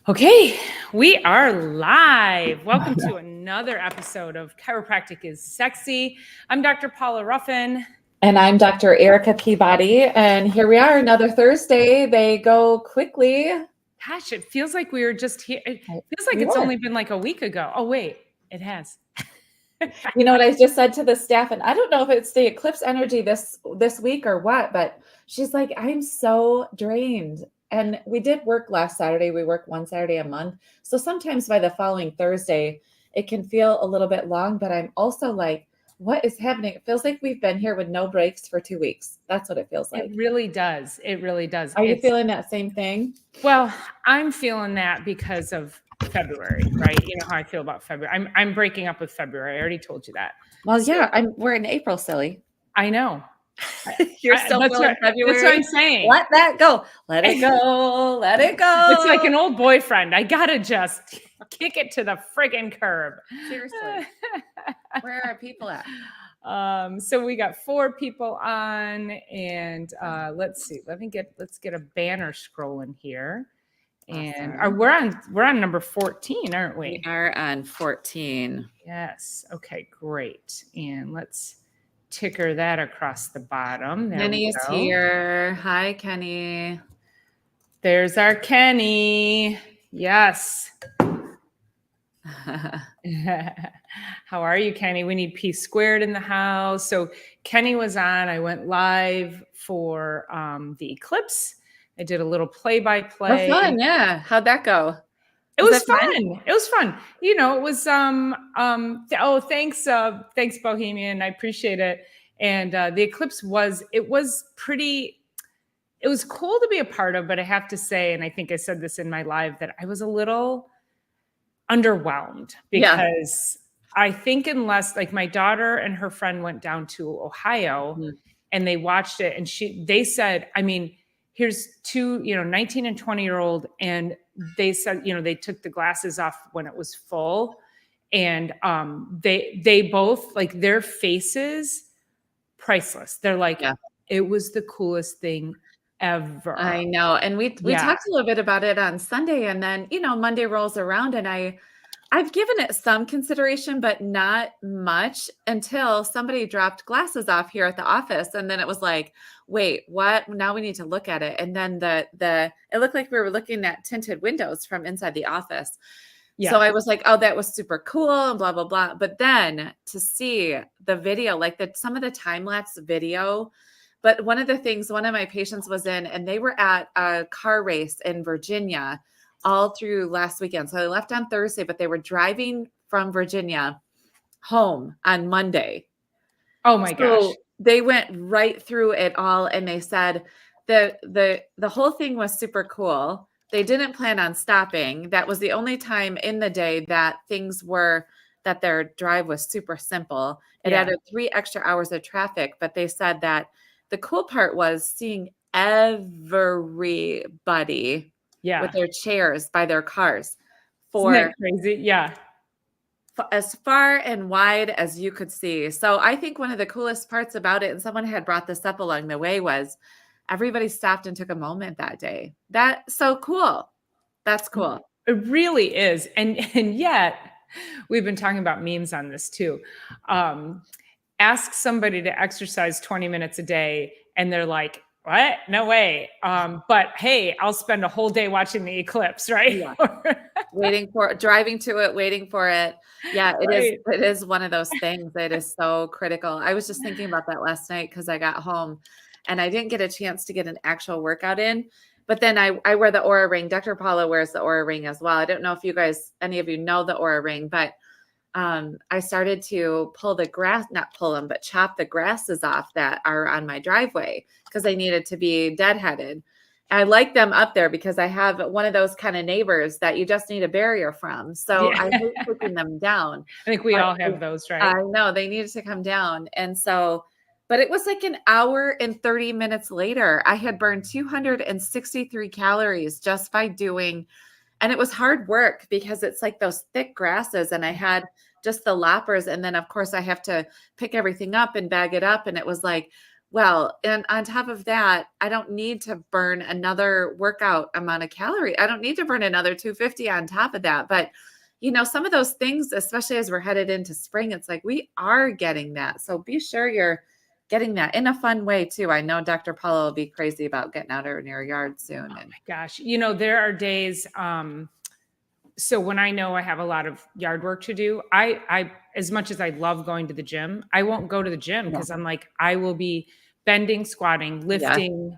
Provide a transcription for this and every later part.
Okay, we are live. Welcome to another episode of Chiropractic is Sexy. I'm Dr. Paula Ruffin. And I'm Dr. Erica Peabody. And here we are, another Thursday. They go quickly. Gosh, it feels like we were just here. It feels like it's only been like a week ago. Oh, wait, it has. You know what I just said to the staff, and I don't know if it's the eclipse energy this week or what, but she's like, I'm so drained. And we did work last Saturday. We work one Saturday a month. So sometimes by the following Thursday, it can feel a little bit long, but I'm also like, what is happening? It feels like we've been here with no breaks for 2 weeks. That's what it feels like. It really does. It really does. Are you feeling that same thing? Well, I'm feeling that because of February, right? You know how I feel about February. I'm breaking up with February. I already told you that. Well, yeah, we're in April, silly. I know. You're still feeling February. That's what I'm saying. Let that go. Let it go. Let it go. It's like an old boyfriend. I gotta just kick it to the friggin' curb. Seriously. Where are people at? So we got 4 people on, and let's see. Let's get a banner scrolling here. And awesome. we're on number 14, aren't we? We are on 14. Yes. Okay, great. And let's ticker that across the bottom. Kenny is here. Hi, Kenny. There's our Kenny. Yes. How are you, Kenny? We need P squared in the house. So Kenny was on. I went live for the eclipse. I did a little play-by-play. Oh, fun. Yeah. How'd that go? It was fun. It was fun. You know, it was thanks Bohemian. I appreciate it. And the eclipse was cool to be a part of, but I have to say, and I think I said this in my live, that I was a little underwhelmed because I think unless like my daughter and her friend went down to Ohio and they watched it, and they said, I mean, here's 2, 19 and 20-year-old, and they said, they took the glasses off when it was full, and they both, like, their faces, priceless. They're like, it was the coolest thing ever. I know. And we talked a little bit about it on Sunday, and then, Monday rolls around, and I've given it some consideration, but not much until somebody dropped glasses off here at the office. And then it was like, wait, what? Now we need to look at it. And then it looked like we were looking at tinted windows from inside the office. Yeah. So I was like, oh, that was super cool and blah, blah, blah. But then to see the video, like some of the time-lapse video, but one of the things one of my patients was in, and they were at a car race in Virginia all through last weekend. So they left on Thursday, but they were driving from Virginia home on Monday. Oh my gosh. They went right through it all. And they said the whole thing was super cool. They didn't plan on stopping. That was the only time in the day that that their drive was super simple. It added 3 extra hours of traffic, but they said that the cool part was seeing everybody with their chairs by their cars Isn't that crazy? Yeah. As far and wide as you could see. So I think one of the coolest parts about it, and someone had brought this up along the way, was everybody stopped and took a moment that day. That's so cool. That's cool. It really is. And yet we've been talking about memes on this too. Ask somebody to exercise 20 minutes a day and they're like, what? No way. But hey, I'll spend a whole day watching the eclipse, right? Yeah. Driving to it, waiting for it. Yeah, it is one of those things that is so critical. I was just thinking about that last night because I got home and I didn't get a chance to get an actual workout in. But then I wear the Aura ring. Dr. Paula wears the Aura ring as well. I don't know if any of you know the Aura ring, but I started to chop the grasses off that are on my driveway because I needed to be deadheaded. I like them up there because I have one of those kind of neighbors that you just need a barrier from. So I hate putting them down. I think we all have those, right? I know they needed to come down. And so, but it was like an hour and 30 minutes later, I had burned 263 calories just by doing. And it was hard work because it's like those thick grasses, and I had just the loppers. And then of course I have to pick everything up and bag it up. And it was like, Well, and on top of that, I don't need to burn another workout amount of calorie. I don't need to burn another 250 on top of that. But, some of those things, especially as we're headed into spring, it's like we are getting that. So be sure you're getting that in a fun way too. I know Dr. Paula will be crazy about getting out in your yard soon. Oh my gosh. There are days, so when I know I have a lot of yard work to do, I as much as I love going to the gym, I won't go to the gym because I'm like, I will be bending, squatting, lifting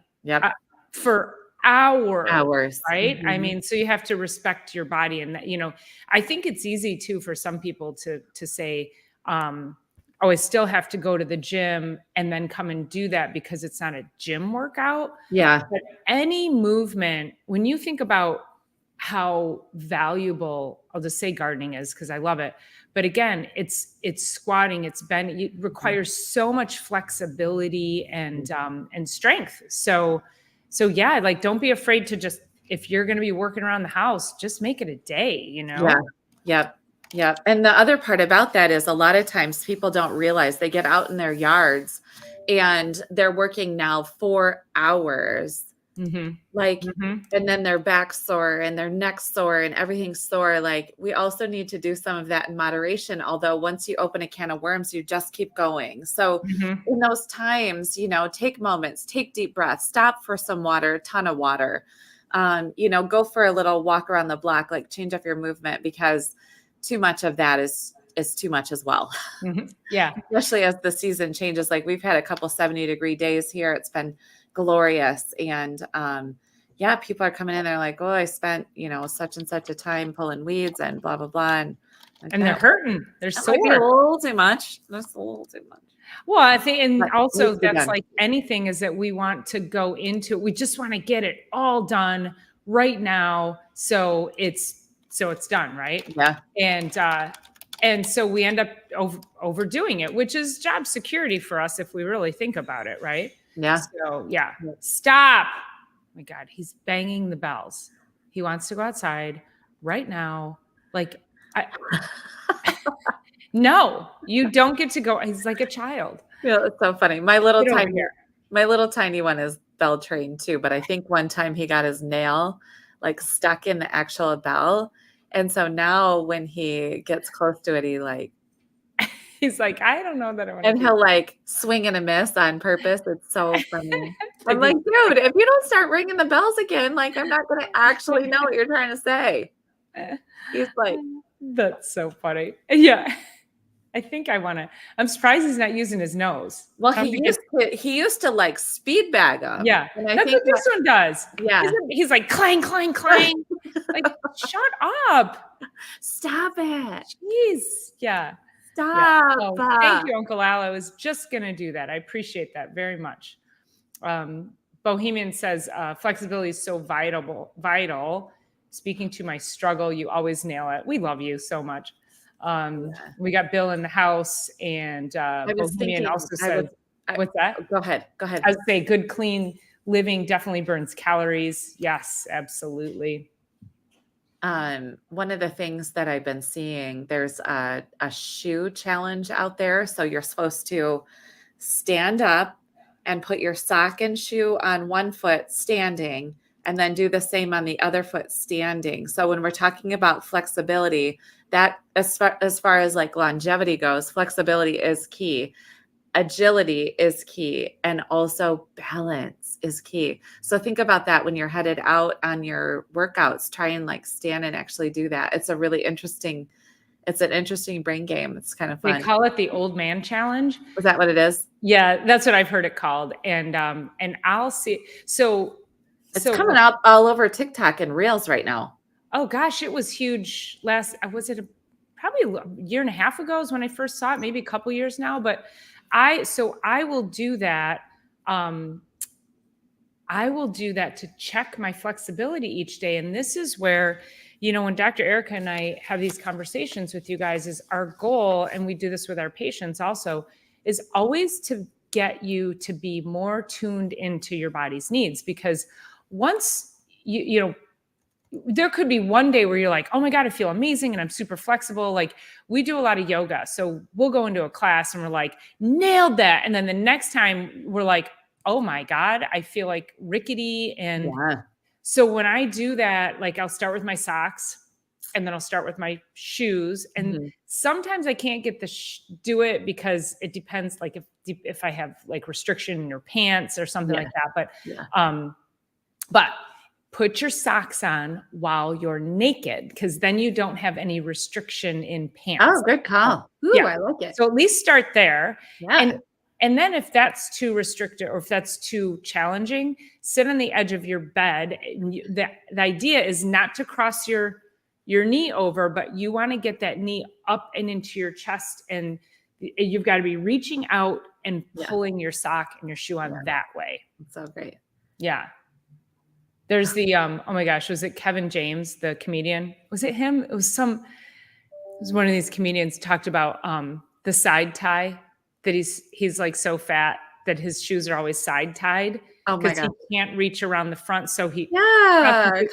for hours, right? Mm-hmm. I mean, so you have to respect your body. And I think it's easy too for some people to say, oh, I still have to go to the gym and then come and do that because it's not a gym workout. Yeah. But any movement, when you think about how valuable, I'll just say gardening is because I love it. But again, it's squatting, it's bending, it requires so much flexibility and strength. So yeah, like don't be afraid to just, if you're going to be working around the house, just make it a day, Yeah. Yep. Yep. And the other part about that is a lot of times people don't realize they get out in their yards and they're working now 4 hours. And then their back sore and their neck sore and everything's sore. Like we also need to do some of that in moderation. Although once you open a can of worms, you just keep going. So in those times, take moments, take deep breaths, stop for some water, a ton of water, go for a little walk around the block, like change up your movement because too much of that is too much as well. Yeah. Especially as the season changes. Like we've had a couple 70-degree days here. It's been glorious. And people are coming in. They're like, oh, I spent, such and such a time pulling weeds and blah, blah, blah. And they're hurting. They're sore. A little too much. That's a little too much. Well, I think, and also that's like anything is that we want to go into it. We just want to get it all done right now. So it's done. Right. Yeah. And so we end up overdoing it, which is job security for us if we really think about it, right? Yeah. So yeah, stop. Oh my God, he's banging the bells. He wants to go outside right now. Like, no, you don't get to go. He's like a child. Yeah, it's so funny. My little tiny one is bell trained too, but I think one time he got his nail like stuck in the actual bell. And so now when he gets close to it, he's like, I don't know that I want to. And he'll like swing and a miss on purpose. It's so funny. I'm like, dude, if you don't start ringing the bells again, like I'm not going to actually know what you're trying to say. He's like, that's so funny. Yeah. I think I'm surprised he's not using his nose. Well, he used to like speed bag him. Yeah. And that's what this one does. Yeah. He's like clang, clang, clang. Like, shut up. Stop it. Jeez. Yeah. Stop. Yeah. Oh, thank you, Uncle Al. I was just going to do that. I appreciate that very much. Bohemian says, flexibility is so vital. Speaking to my struggle, you always nail it. We love you so much. We got Bill in the house, and Bohemian also said, what's that? Go ahead. I would say good, clean living definitely burns calories. Yes, absolutely. One of the things that I've been seeing, there's a shoe challenge out there. So you're supposed to stand up and put your sock and shoe on one foot standing, and then do the same on the other foot standing. So when we're talking about flexibility, that as far as like longevity goes, flexibility is key. Agility is key. And also balance is key. So think about that when you're headed out on your workouts, try and like stand and actually do that. It's an interesting brain game. It's kind of fun. They call it the old man challenge. Is that what it is? Yeah, that's what I've heard it called. And I'll see. So it's coming up all over TikTok and Reels right now. Oh gosh, it was huge probably a year and a half ago is when I first saw it, maybe a couple years now. But I will do that. I will do that to check my flexibility each day. And this is where, when Dr. Erica and I have these conversations with you guys, is our goal, and we do this with our patients also, is always to get you to be more tuned into your body's needs. Because once there could be one day where you're like, oh my God, I feel amazing and I'm super flexible. Like we do a lot of yoga. So we'll go into a class and we're like, nailed that. And then the next time we're like, oh my God, I feel like rickety. And so when I do that, like I'll start with my socks and then I'll start with my shoes. And sometimes I can't get do it because it depends. Like if I have like restriction in your pants or something like that. But put your socks on while you're naked, because then you don't have any restriction in pants. Oh, good call. Ooh, I like it. So at least start there. Yeah. And then if that's too restricted or if that's too challenging, sit on the edge of your bed. The idea is not to cross your knee over, but you want to get that knee up and into your chest. And you've got to be reaching out and pulling your sock and your shoe on that way. That's so great. Yeah. There's the, oh my gosh, was it Kevin James, the comedian? Was it him? It was one of these comedians talked about the side tie, that he's like so fat that his shoes are always side tied. Oh my God. He can't reach around the front. So come on.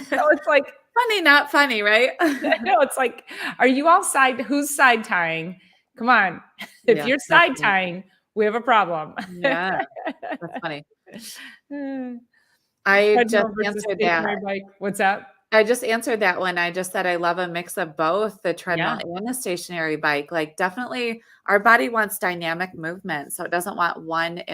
So it's like funny, not funny, right? No, it's like, are you all who's side tying? Come on. If you're side tying, we have a problem. Yeah. That's funny. I just answered that. What's that? I just answered that one. I just said I love a mix of both, the treadmill and the stationary bike. Like definitely our body wants dynamic movement. So it doesn't want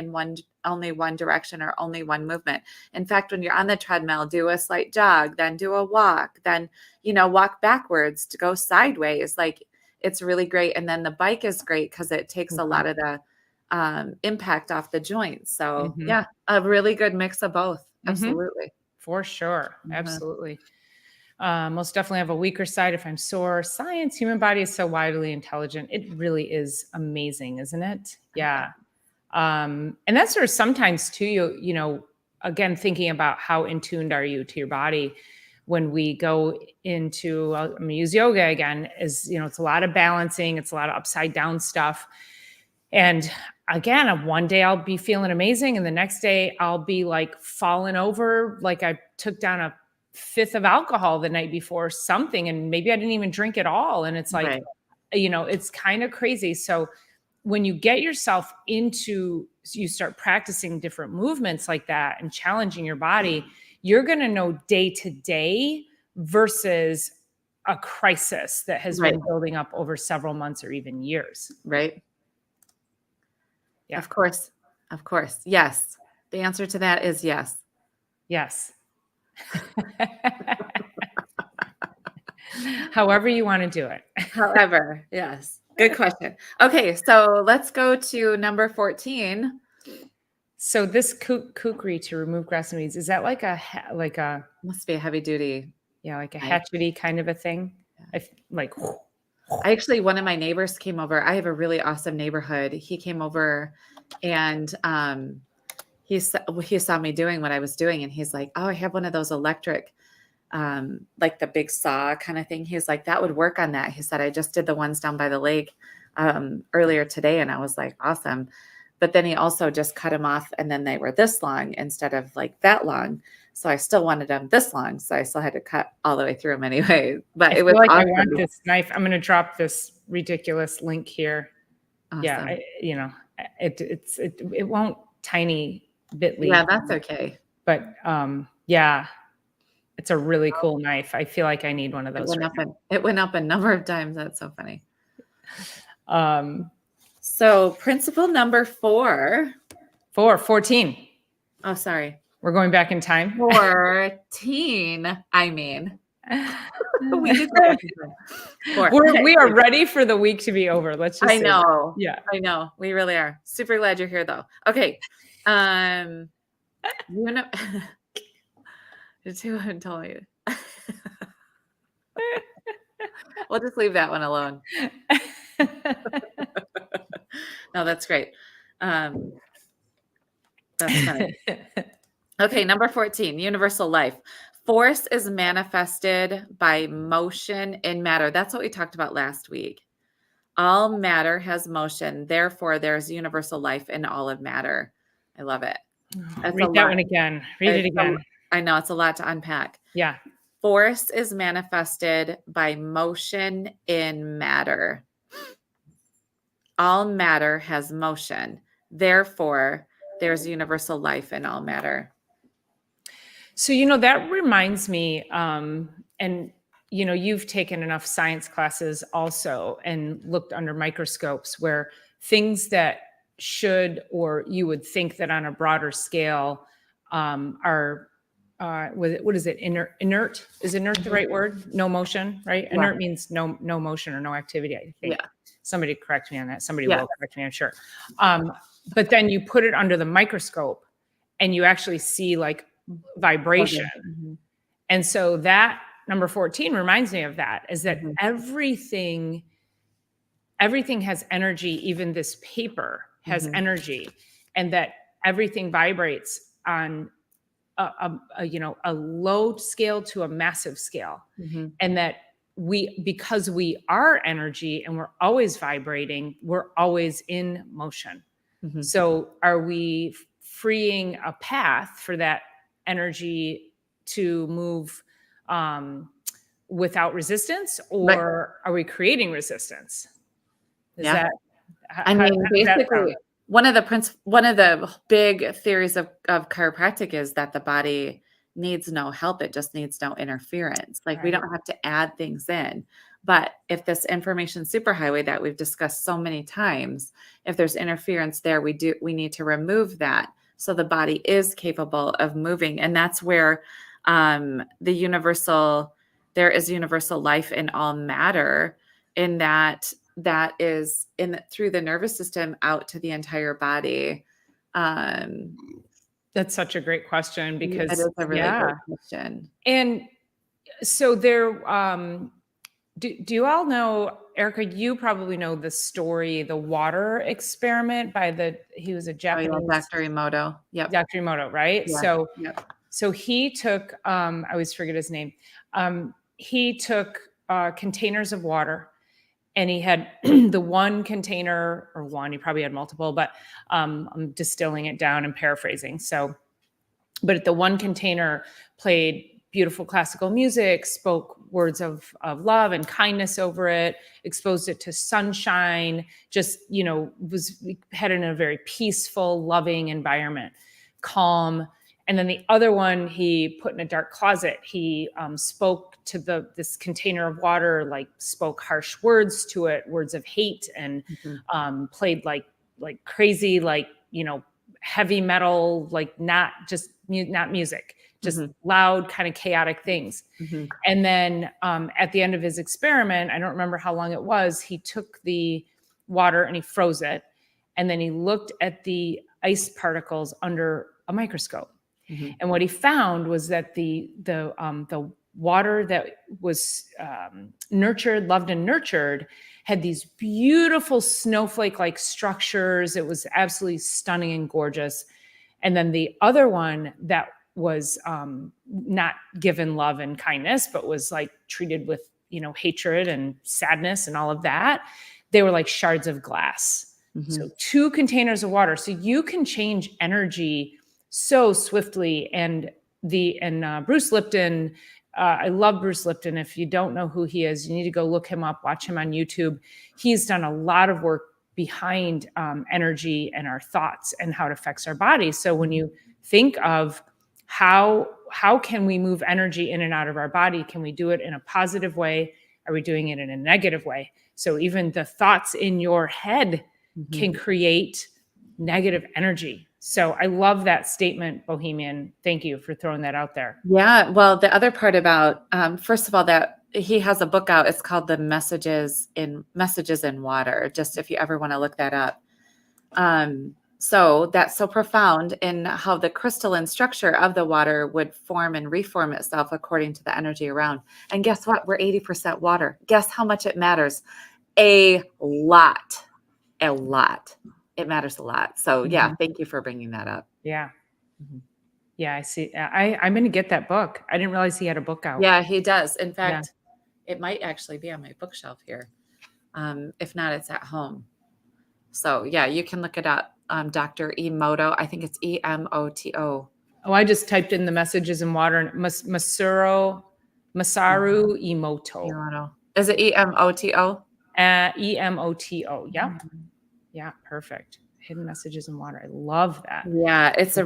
only one direction or only one movement. In fact, when you're on the treadmill, do a slight jog, then do a walk, then, walk backwards to go sideways. Like it's really great. And then the bike is great because it takes a lot of the impact off the joints. So a really good mix of both. Absolutely. For sure. Absolutely. Most definitely have a weaker side if I'm sore. Science, human body is so widely intelligent. It really is amazing, isn't it? Yeah. And that's sort of sometimes too, again, thinking about how in tuned are you to your body when we go into, I'm going to use yoga again, is, it's a lot of balancing. It's a lot of upside down stuff. And again, one day I'll be feeling amazing. And the next day I'll be like falling over. Like I took down a fifth of alcohol the night before something. And maybe I didn't even drink at all. And it's like, it's kind of crazy. So when you get yourself you start practicing different movements like that and challenging your body, you're going to know day to day versus a crisis that has been building up over several months or even years. Right. Yeah. Of course. Of course. Yes. The answer to that is yes. Yes. However you want to do it. However, yes. Good question. Okay, so let's go to number 14. So this kukri to remove grass and weeds, is that like a must be a heavy duty? Yeah, like a hatchety kind of a thing. Actually, one of my neighbors came over. I have a really awesome neighborhood. He came over and he saw me doing what I was doing. And he's like, oh, I have one of those electric, like the big saw kind of thing. He's like, that would work on that. He said, I just did the ones down by the lake earlier today. And I was like, awesome. But then he also just cut them off. And then they were this long instead of like that long. So I still wanted them this long. So I still had to cut all the way through them anyway. But it was like awesome. I want this knife. I'm going to drop this ridiculous link here. Awesome. Yeah. It won't tiny bitly. Yeah, that's okay. But yeah, it's a really cool knife. I feel like I need one of those. It went up a number of times. That's so funny. So principle number 14. Oh, sorry. We're going back in time. 14. I mean, we are ready for the week to be over. Let's just. I know. Yeah, I know. We really are. Super glad you're here, though. Okay. You haven't told me. We'll just leave that one alone. No, that's great. That's funny. Okay, number 14, universal life. Force is manifested by motion in matter. That's what we talked about last week. All matter has motion. Therefore, there's universal life in all of matter. I love it. Read that one again. Read it again. I know it's a lot to unpack. Yeah. Force is manifested by motion in matter. All matter has motion. Therefore, there's universal life in all matter. So, that reminds me, and, you've taken enough science classes also and looked under microscopes where things that should, or you would think that on a broader scale, are, what is it? Inert? Is inert the right word? No motion, right? Yeah. Inert means no motion or no activity, I think. Yeah. Somebody correct me on that. Somebody will correct me, I'm sure. But then you put it under the microscope and you actually see like vibration. Mm-hmm. And so that number 14 reminds me of that, is that Mm-hmm. everything has energy. Even this paper has Mm-hmm. energy, and that everything vibrates on a low scale to a massive scale. Mm-hmm. And that because we are energy and we're always vibrating, we're always in motion. Mm-hmm. So are we freeing a path for that energy to move without resistance, or are we creating resistance? Basically, one of the big theories of chiropractic is that the body needs no help. It just needs no interference. Like, we don't have to add things in. But if this information superhighway that we've discussed so many times, if there's interference there, we need to remove that so the body is capable of moving. And that's where there is universal life in all matter, in that is through the nervous system out to the entire body. That's such a great question, because it is a really great question. And so there, do you all know, Erica, you probably know the story, the water experiment he was a Japanese. Oh, yeah, Dr. Emoto. Yep. Dr. Emoto, right? Yeah. So he took, I always forget his name. He took containers of water, and he had the one container, or one, he probably had multiple, but I'm distilling it down and paraphrasing. But the one container played beautiful classical music, spoke words of love and kindness over it, exposed it to sunshine, just, had it in a very peaceful, loving environment, calm. And then the other one he put in a dark closet. He spoke to this container of water, like spoke harsh words to it, words of hate, and played like crazy, heavy metal, not music, just loud, kind of chaotic things. And then at the end of his experiment, I don't remember how long it was, he took the water and he froze it. And then he looked at the ice particles under a microscope. And what he found was that the water that was loved and nurtured, had these beautiful snowflake-like structures. It was absolutely stunning and gorgeous. And then the other one that was not given love and kindness, but was treated with, hatred and sadness and all of that, they were like shards of glass. So 2 containers of water. So you can change energy so swiftly. And Bruce Lipton, I love Bruce Lipton. If you don't know who he is, you need to go look him up, watch him on YouTube. He's done a lot of work behind energy and our thoughts and how it affects our bodies. So when you think of how can we move energy in and out of our body, can we do it in a positive way? Are we doing it in a negative way? So even the thoughts in your head can create negative energy. So I love that statement, Bohemian. Thank you for throwing that out there. Yeah. Well, the other part about, first of all, that he has a book out. It's called The Messages in Water. Just if you ever want to look that up. So that's so profound in how the crystalline structure of the water would form and reform itself according to the energy around. And guess what? We're 80% water. Guess how much it matters? A lot. It matters a lot. So yeah, thank you for bringing that up. Yeah. Yeah, I see. I'm going to get that book. I didn't realize he had a book out. Yeah, he does. In fact, it might actually be on my bookshelf here. If not, it's at home. So yeah, you can look it up. Dr. Emoto. I think it's Emoto. Oh, I just typed in the messages in water and Masaru Emoto. Is it EMOTO? EMOTO. Yep. Yeah, perfect. Hidden messages in water. I love that. Yeah, it's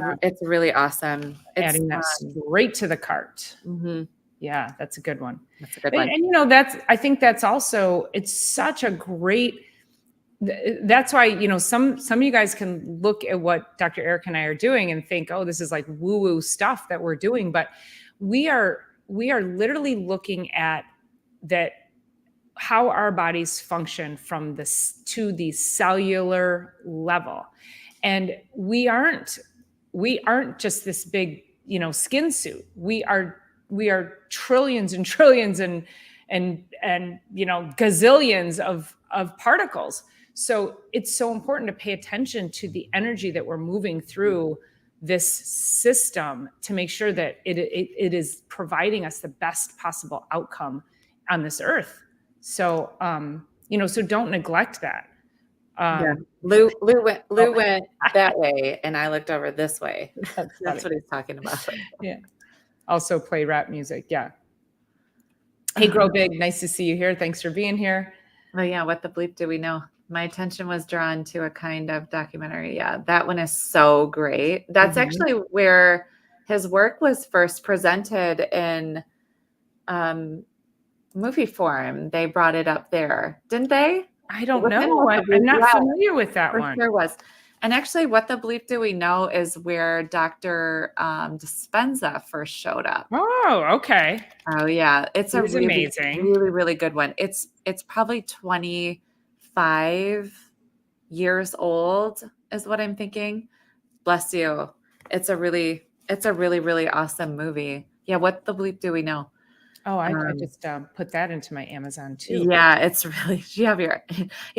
really awesome. Adding that straight to the cart. Yeah, that's a good one. That's a good one. And I think that's also, it's such a great, that's why, some of you guys can look at what Dr. Eric and I are doing and think, oh, this is like woo-woo stuff that we're doing. But we are literally looking at that, how our bodies function from this to the cellular level. And we aren't just this big, skin suit. We are trillions and trillions and gazillions of particles. So it's so important to pay attention to the energy that we're moving through this system to make sure that it is providing us the best possible outcome on this earth. So, so don't neglect that. Lou went that way, and I looked over this way. That's what he's talking about. Yeah. Also play rap music. Yeah. Hey, Grow Big. Nice to see you here. Thanks for being here. Oh yeah. What the bleep do we know? My attention was drawn to a kind of documentary. Yeah. That one is so great. That's actually where his work was first presented in, movie form. They brought it up there, didn't they? I don't know. I'm not familiar with that one. There was. And actually, What the Bleep Do We Know is where Dr. Dispenza first showed up. Oh, okay. Oh, yeah. It's amazing. Really, really good one. It's probably 25 years old is what I'm thinking. Bless you. It's a really, really awesome movie. Yeah. What the Bleep Do We Know? Oh, I just put that into my Amazon too. Yeah, it's really, you're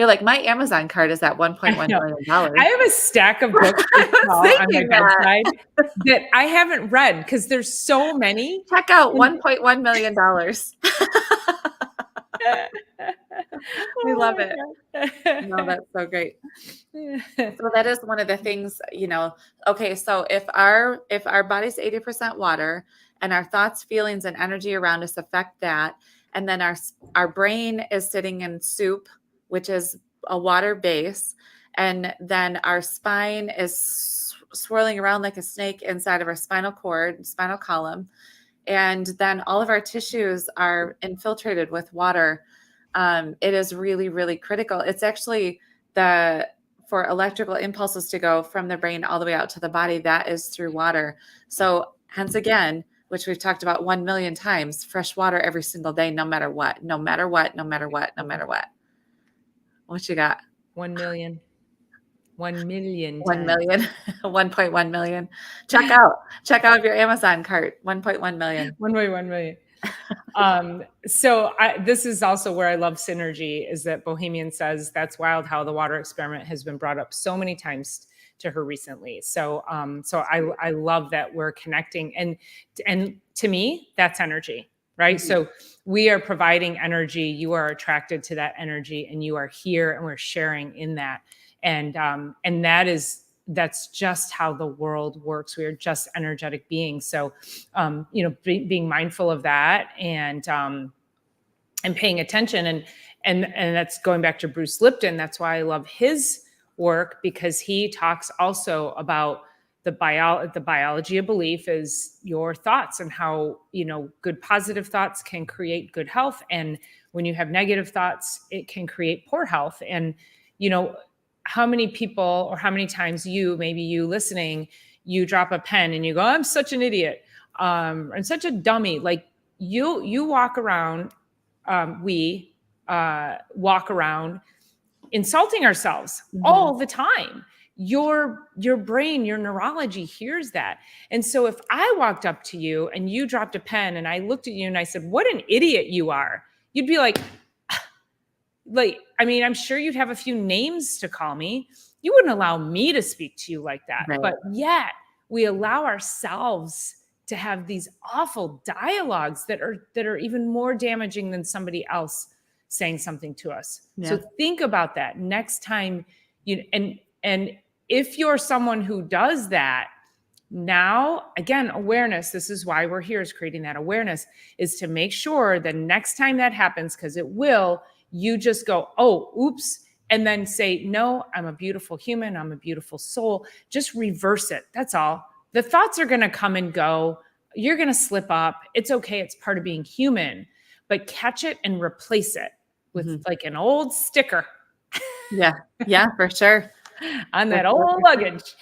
like, my Amazon card is at $1.1 million. I have a stack of books on my bedside that I haven't read because there's so many. Check out $1.1 million. We love it. No, that's so great. So that is one of the things, okay, so if our body's 80% water, and our thoughts, feelings, and energy around us affect that. And then our brain is sitting in soup, which is a water base. And then our spine is swirling around like a snake inside of our spinal cord, spinal column. And then all of our tissues are infiltrated with water. It is really, really critical. It's actually for electrical impulses to go from the brain all the way out to the body, that is through water. So hence again, which we've talked about 1 million times, fresh water every single day, no matter what. What you got? 1 million. 1 million. 1 million. 1.1 million. Check out your Amazon cart. 1.1 million. 1.1 million. So this is also where I love synergy, is that Bohemian says that's wild how the water experiment has been brought up so many times to her recently. So I love that we're connecting, and to me, that's energy, right? So we are providing energy. You are attracted to that energy, and you are here, and we're sharing in that. And that's just how the world works. We are just energetic beings. So, being mindful of that and paying attention, and that's going back to Bruce Lipton. That's why I love his work, because he talks also about the biology of belief is your thoughts, and how, good positive thoughts can create good health. And when you have negative thoughts, it can create poor health. And, how many people, or how many times maybe you listening, you drop a pen and you go, I'm such an idiot. And such a dummy. Like you walk around, we walk around insulting ourselves all the time. Your brain, your neurology hears that. And so if I walked up to you and you dropped a pen and I looked at you and I said, what an idiot you are, you'd be like, I'm sure you'd have a few names to call me. You wouldn't allow me to speak to you like that. Right. But yet we allow ourselves to have these awful dialogues that are even more damaging than somebody else saying something to us. Yeah. So think about that next time and if you're someone who does that, Now, again, awareness, this is why we're here, is creating that awareness, is to make sure the next time that happens, because it will, you just go, oh, oops, and then say, no, I'm a beautiful human. I'm a beautiful soul. Just reverse it. That's all. The thoughts are going to come and go. You're going to slip up. It's okay. It's part of being human, but catch it and replace it with like an old sticker. Yeah. Yeah, for sure. On that old luggage.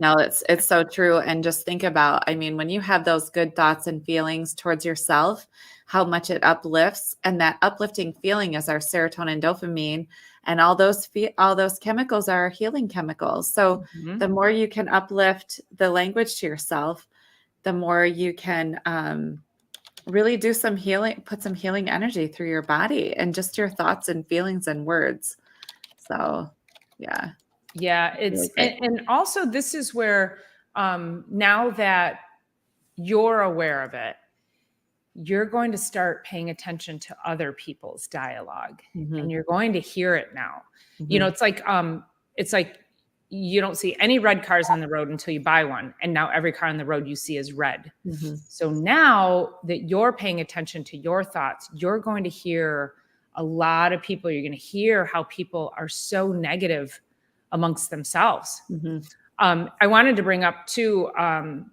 No, it's so true. And just think about, I mean, when you have those good thoughts and feelings towards yourself, how much it uplifts, and that uplifting feeling is our serotonin, dopamine, and all those chemicals are healing chemicals. So the more you can uplift the language to yourself, the more you can really do some healing, put some healing energy through your body and just your thoughts and feelings and words. So yeah. Yeah, it's Really and also this is where now that you're aware of it, you're going to start paying attention to other people's dialogue, and you're going to hear it now. You know, it's like you don't see any red cars on the road until you buy one, and now every car on the road you see is red. So now that you're paying attention to your thoughts, you're going to hear a lot of people. You're going to hear how people are so negative amongst themselves. I wanted to bring up too,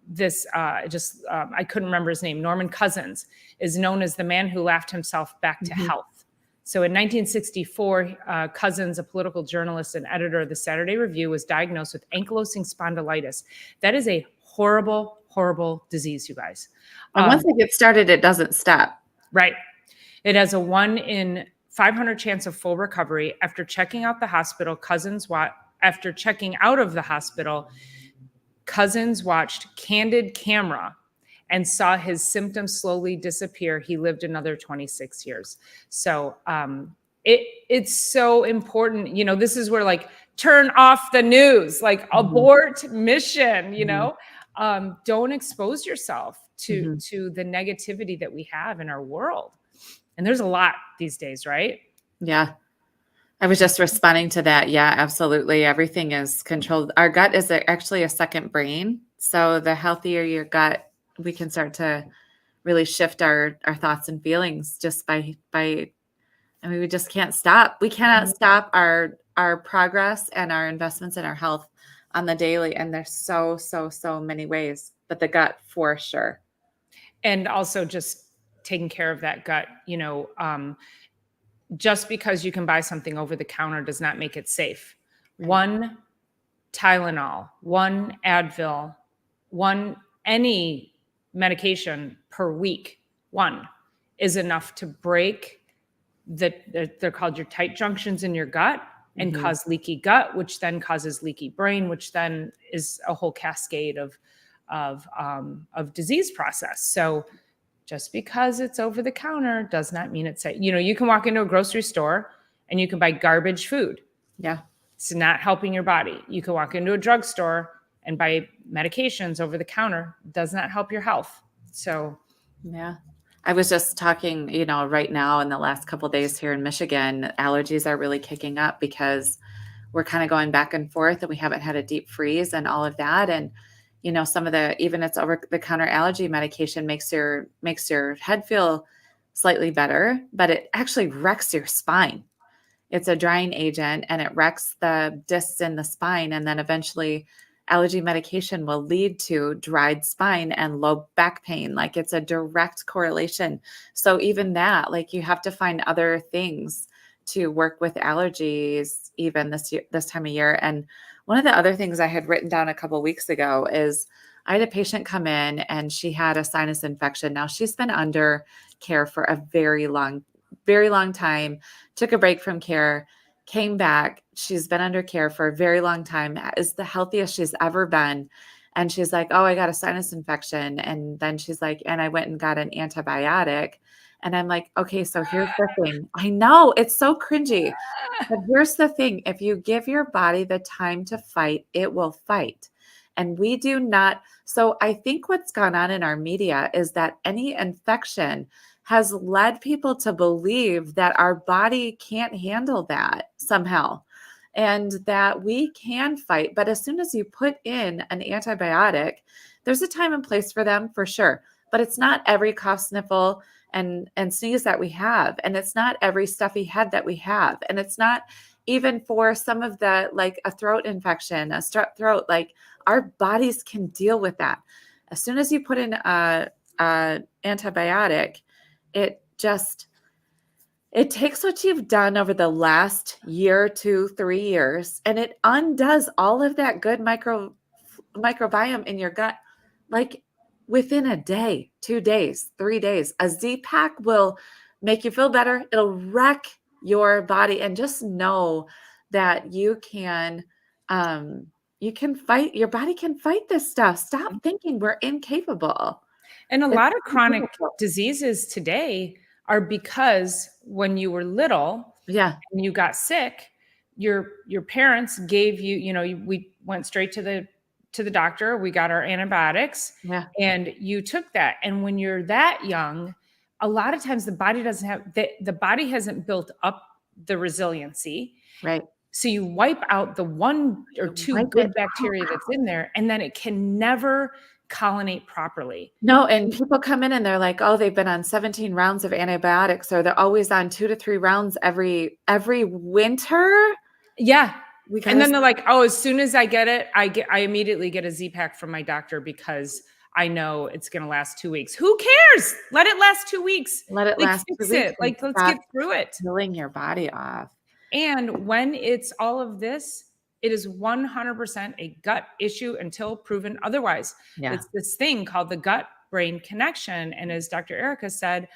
this, I couldn't remember his name. Norman Cousins is known as the man who laughed himself back to health. So in 1964, Cousins, a political journalist and editor of the Saturday Review, was diagnosed with ankylosing spondylitis. That is a horrible, horrible disease, you guys. And once it gets started, it doesn't stop. Right. It has a 1 in 500 chance of full recovery. After checking out of the hospital, Cousins watched candid camera and saw his symptoms slowly disappear. He lived another 26 years. So it's so important. You know, this is where like turn off the news, like abort mission, you know, don't expose yourself to the negativity that we have in our world. And there's a lot these days, right? Yeah. I was just responding to that. Yeah, absolutely. Everything is controlled. Our gut is actually a second brain. So the healthier your gut, we can start to really shift our thoughts and feelings just by, I mean, we just can't stop. We cannot stop our progress and our investments in our health on the daily. And there's so many ways, but the gut for sure. And also just taking care of that gut, you know, just because you can buy something over the counter does not make it safe. Right. One Tylenol, one Advil, any medication per week, one is enough to break they're called your tight junctions in your gut and cause leaky gut, which then causes leaky brain, which then is a whole cascade of disease process. So just because it's over the counter does not mean it's safe. You know, you can walk into a grocery store and you can buy garbage food. Yeah. It's not helping your body. You can walk into a drugstore and buy medications over the counter. It does not help your health. So, yeah. I was just talking, you know, right now in the last couple of days here in Michigan, allergies are really kicking up because we're kind of going back and forth and we haven't had a deep freeze and all of that. And you know, some of even it's over the counter allergy medication makes your head feel slightly better, but it actually wrecks your spine. It's a drying agent and it wrecks the discs in the spine. And then eventually allergy medication will lead to dried spine and low back pain. Like it's a direct correlation. So even that, like you have to find other things to work with allergies, even this time of year. And one of the other things I had written down a couple of weeks ago is I had a patient come in and she had a sinus infection. Now she's been under care for a very long time, took a break from care, came back. She's been under care for a very long time, is the healthiest she's ever been. And she's like, oh, I got a sinus infection. And then she's like, and I went and got an antibiotic. And I'm like, okay, so here's the thing. I know it's so cringy, but here's the thing. If you give your body the time to fight, it will fight. And we do not. So I think what's gone on in our media is that any infection has led people to believe that our body can't handle that somehow. and that we can fight. But as soon as you put in an antibiotic, there's a time and place for them for sure. But it's not every cough, sniffle, and sneeze that we have. And it's not every stuffy head that we have. And it's not even for some of the, like a throat infection, a strep throat, like our bodies can deal with that. As soon as you put in a antibiotic, it takes what you've done over the last year, 2, 3 years, and it undoes all of that good microbiome in your gut, like within a day, 2 days, 3 days. A Z-Pack will make you feel better. It'll wreck your body, and just know that you can fight. Your body can fight this stuff. Stop thinking we're incapable. And a lot of chronic diseases today are because when you were little, and you got sick, your parents gave you, we went straight to the doctor, we got our antibiotics, and you took that. And when you're that young, a lot of times the body doesn't have the body hasn't built up the resiliency. Right. So you wipe out the 1 or 2 good bacteria that's in there, and then it can never colonate properly. No, and people come in and they're like, oh, they've been on 17 rounds of antibiotics, or they're always on 2 to 3 rounds every winter. Yeah. And then they're like, oh, as soon as I get it, I immediately get a Z-Pack from my doctor because I know it's going to last 2 weeks. Who cares? Let it last 2 weeks. Let it last 2 weeks. Like, let's get through it. Killing your body off. And when it's all of this, it is 100% a gut issue until proven otherwise. It's this thing called the gut-brain connection. And as Dr. Erica said,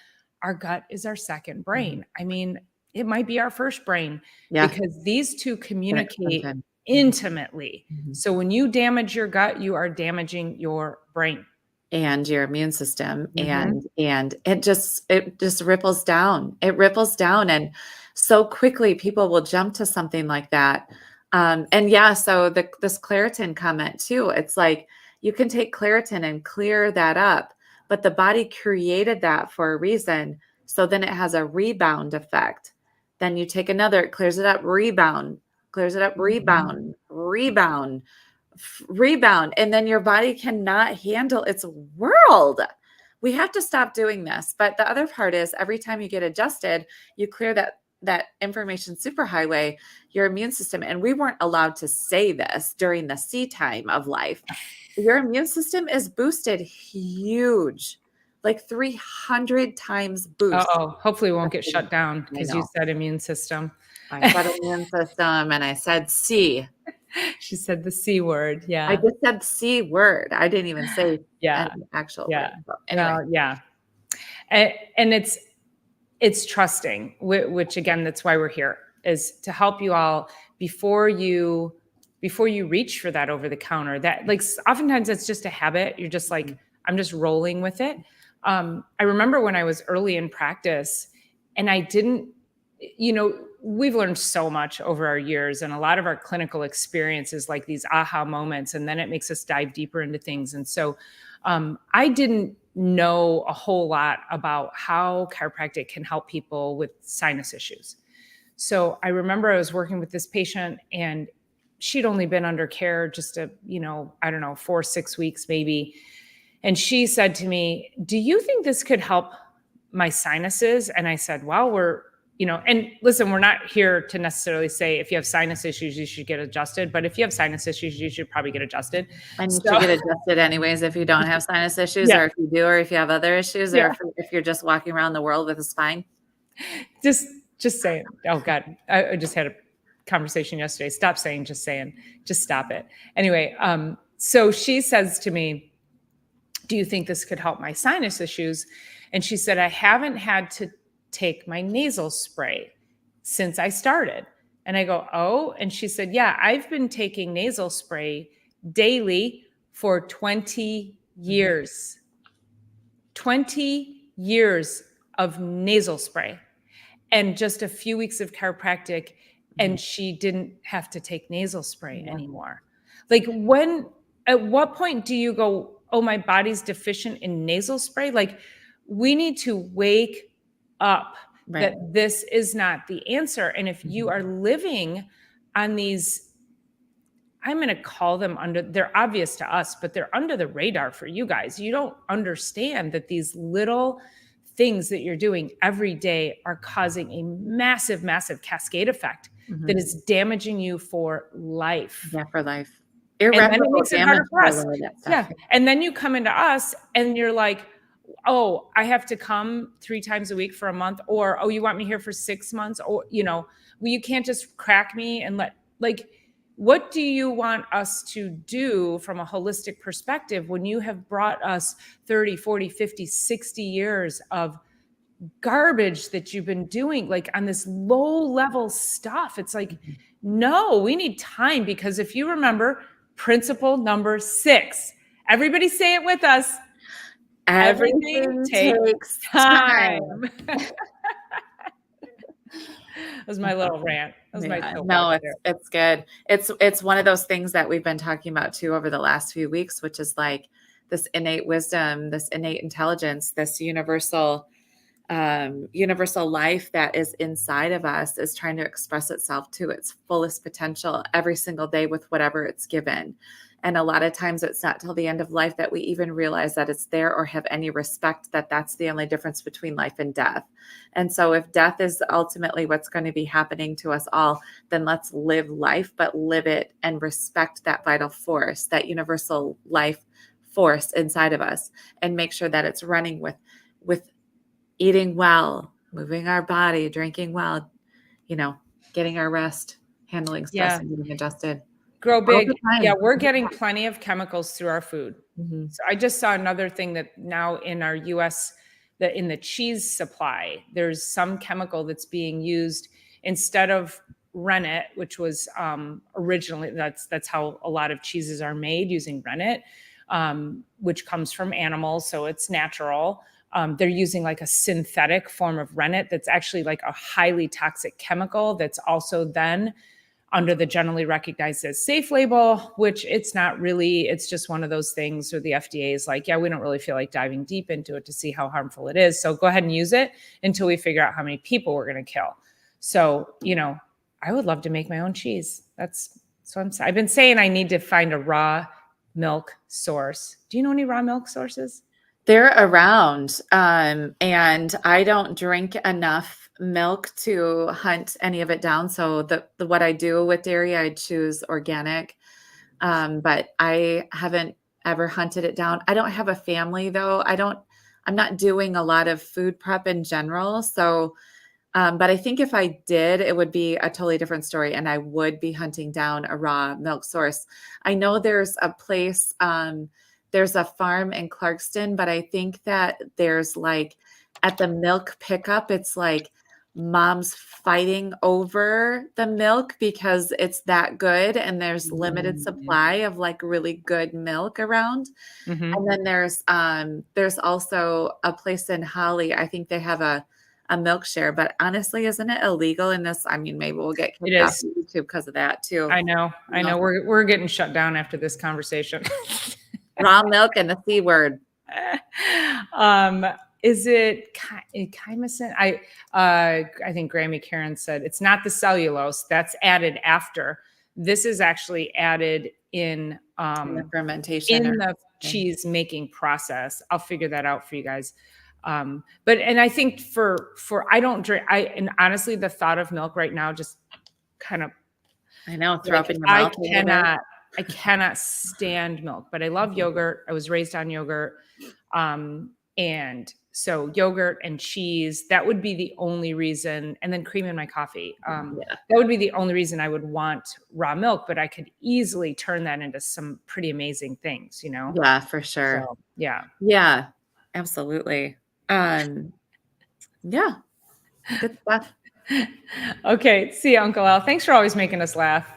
our gut is our second brain. I mean, it might be our first brain because these two communicate intimately. So when you damage your gut, you are damaging your brain and your immune system. And it just ripples down. It ripples down. And so quickly people will jump to something like that. So this Claritin comment too, it's like you can take Claritin and clear that up, but the body created that for a reason. So then it has a rebound effect. Then you take another, it clears it up, rebound, clears it up, rebound. And then your body cannot handle its world. We have to stop doing this. But the other part is every time you get adjusted, you clear that information superhighway, your immune system. And we weren't allowed to say this during the C time of life. Your immune system is boosted huge, like 300 times boost. Hopefully we won't get shut down because you said immune system. I said immune system and I said C. She said the C word. Yeah. I just said C word. I didn't even say an actual word. So anyway. And it's trusting, which again, that's why we're here, is to help you all before you reach for that over the counter. That, like, oftentimes it's just a habit. You're just like, I'm just rolling with it. I remember when I was early in practice and I didn't, we've learned so much over our years, and a lot of our clinical experiences, like these aha moments, and then it makes us dive deeper into things. And so I didn't know a whole lot about how chiropractic can help people with sinus issues. So I remember I was working with this patient and she'd only been under care just 4 6 weeks maybe. And she said to me, do you think this could help my sinuses? And I said, well, and listen, we're not here to necessarily say if you have sinus issues, you should get adjusted. But if you have sinus issues, you should probably get adjusted. And you should get adjusted anyways if you don't have sinus issues, or if you do, or if you have other issues, or if you're just walking around the world with a spine. Just say it. Oh God, I just had a conversation yesterday. Stop saying, just saying, just stop it. Anyway, so she says to me, do you think this could help my sinus issues? And she said, I haven't had to take my nasal spray since I started. And I go, oh, and she said, yeah, I've been taking nasal spray daily for 20 years. 20 years of nasal spray and just a few weeks of chiropractic, and she didn't have to take nasal spray anymore. Like, at what point do you go, oh, my body's deficient in nasal spray? Like, we need to wake up that this is not the answer. And if you are living on these, I'm going to call them they're obvious to us, but they're under the radar for you guys. You don't understand that these little things that you're doing every day are causing a massive, massive cascade effect that is damaging you for life. Yeah, for life. And then it Irreparable makes it damage harder for for a us. lot of that Yeah. stuff. And then you come into us and you're like, oh, I have to come 3 times a week for a month, or, oh, you want me here for 6 months? Or, well, you can't just crack me and what do you want us to do from a holistic perspective when you have brought us 30, 40, 50, 60 years of garbage that you've been doing on this low level stuff? It's like, no, we need time, because if you remember principle number 6, everybody say it with us. Everything takes time. That was my little rant. That was my no, it's good. It's one of those things that we've been talking about too over the last few weeks, which is like this innate wisdom, this innate intelligence, this universal life that is inside of us is trying to express itself to its fullest potential every single day with whatever it's given. And a lot of times it's not till the end of life that we even realize that it's there or have any respect that that's the only difference between life and death. And so if death is ultimately what's going to be happening to us all, then let's live life, but live it and respect that vital force, that universal life force inside of us, and make sure that it's running with eating well, moving our body, drinking well, getting our rest, handling stress, and getting adjusted. Grow big. Yeah, we're getting plenty of chemicals through our food. So I just saw another thing that now in our US, that in the cheese supply, there's some chemical that's being used instead of rennet, which was originally, that's how a lot of cheeses are made, using rennet, which comes from animals, so it's natural. They're using a synthetic form of rennet that's actually a highly toxic chemical that's also then under the generally recognized as safe label, which it's not really. It's just one of those things where the FDA is like, yeah, we don't really feel like diving deep into it to see how harmful it is. So go ahead and use it until we figure out how many people we're going to kill. So, I would love to make my own cheese. I've been saying I need to find a raw milk source. Do you know any raw milk sources? They're around, and I don't drink enough milk to hunt any of it down. So what I do with dairy, I choose organic, but I haven't ever hunted it down. I don't have a family though. I'm not doing a lot of food prep in general. So, but I think if I did, it would be a totally different story, and I would be hunting down a raw milk source. I know there's a place, there's a farm in Clarkston, but I think that there's at the milk pickup, it's moms fighting over the milk because it's that good, and there's limited supply of really good milk around. And then there's also a place in Holly. I think they have a milk share, but honestly, isn't it illegal in this? I mean, maybe we'll get kicked off YouTube because of that too. I know. We're getting shut down after this conversation. Raw milk and the C word. Is it chymosin? I think Grammy Karen said it's not the cellulose that's added after. This is actually added in the fermentation, in the cheese making process. I'll figure that out for you guys. And I think for I don't drink. And honestly, the thought of milk right now just kind of, I know, throw up in your mouth. I cannot stand milk, but I love yogurt. I was raised on yogurt. And so yogurt and cheese, that would be the only reason, and then cream in my coffee. That would be the only reason I would want raw milk, but I could easily turn that into some pretty amazing things, Yeah, for sure. So, yeah. Yeah, absolutely. Yeah, good stuff. Okay. See you, Uncle Al. Thanks for always making us laugh.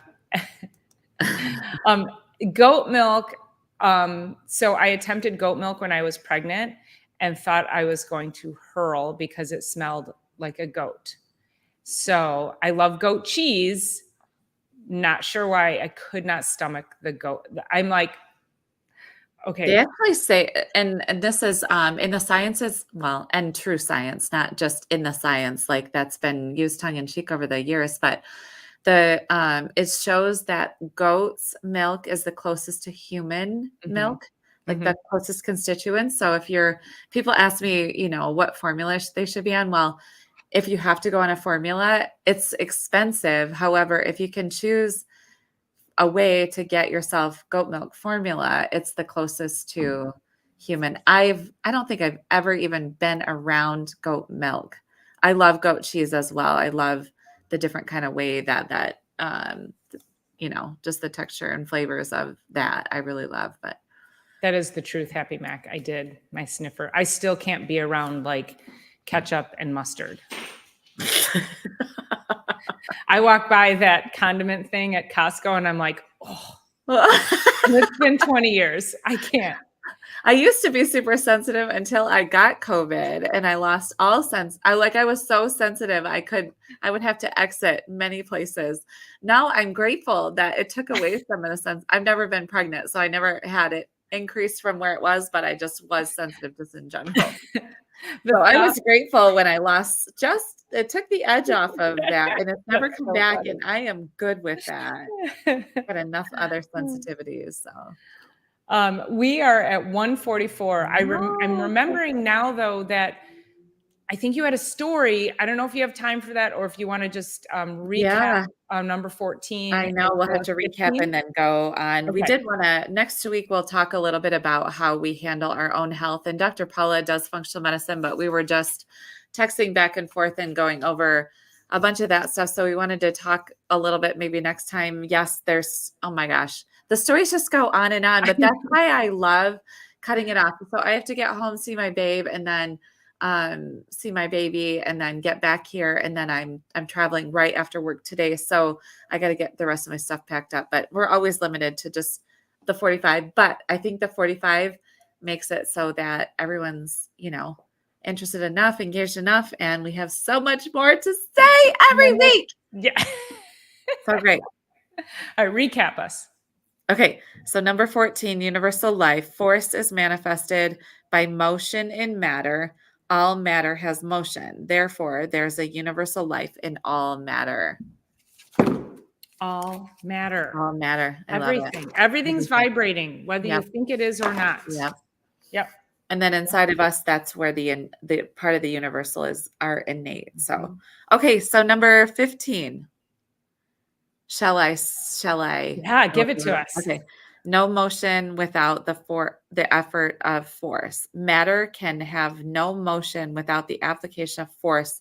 Goat milk. So I attempted goat milk when I was pregnant and thought I was going to hurl because it smelled like a goat. So I love goat cheese. Not sure why I could not stomach the goat. I'm like, okay. They actually say, and this is in the sciences, well, and true science, not just in the science, that's been used tongue in cheek over the years, but It shows that goat's milk is the closest to human milk, like the closest constituents. So people ask me, what formula they should be on. Well, if you have to go on a formula, it's expensive. However, if you can choose a way to get yourself goat milk formula, it's the closest to human. I don't think I've ever even been around goat milk. I love goat cheese as well. I love the different kind of way that just the texture and flavors of that I really love. But that is the truth, Happy Mac. I did my sniffer. I still can't be around like ketchup and mustard. I walk by that condiment thing at Costco and I'm like, oh, it's been 20 years. I can't. I used to be super sensitive until I got COVID and I lost all sense. I was so sensitive. I would have to exit many places. Now I'm grateful that it took away some of the sense. I've never been pregnant, so I never had it increase from where it was, but I just was sensitive just in general. So I was grateful when I lost it took the edge off of that and it's never come back. And I am good with that. Got enough other sensitivities. So we are at 1:44. I'm remembering now though that I think you had a story. I don't know if you have time for that or if you want to just recap number 14. I know we'll have to recap and then go on. Okay. We did want to, next week, we'll talk a little bit about how we handle our own health. And Dr. Paula does functional medicine, but we were just texting back and forth and going over a bunch of that stuff. So we wanted to talk a little bit maybe next time. Yes, oh my gosh, the stories just go on and on, but that's why I love cutting it off. So I have to get home, see my babe, and then see my baby and then get back here. And then I'm traveling right after work today. So I got to get the rest of my stuff packed up, but we're always limited to just the 45. But I think the 45 makes it so that everyone's, interested enough, engaged enough. And we have so much more to say every week. Yeah. So great. All right, recap us. Okay. So number 14, universal life. Force is manifested by motion in matter. All matter has motion. Therefore, there's a universal life in all matter. All matter. All matter. Everything. Everything's vibrating, whether you think it is or not. Yep. And then inside of us, that's where the part of the universal is our innate. So, okay. So number 15. Shall I? Yeah, give it to us. Okay. No motion without the effort of force. Matter can have no motion without the application of force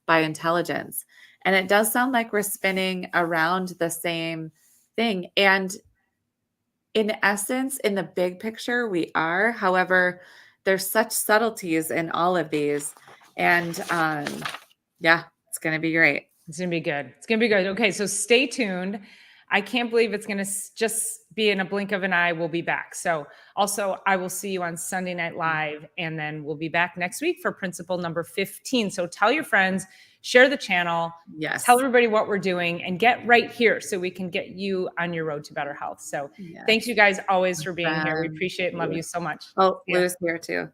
by intelligence. And it does sound like we're spinning around the same thing. And in essence, in the big picture, we are. However, there's such subtleties in all of these. And it's going to be great. It's going to be good. It's going to be good. Okay, so stay tuned. I can't believe it's going to just be in a blink of an eye. We'll be back. So also, I will see you on Sunday Night Live, and then we'll be back next week for principle number 15. So tell your friends, share the channel, tell everybody what we're doing, and get right here so we can get you on your road to better health. So thanks you guys always for being here. We appreciate and love you so much. Oh, Lou's here too.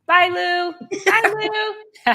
Bye, Lou. Bye, Lou.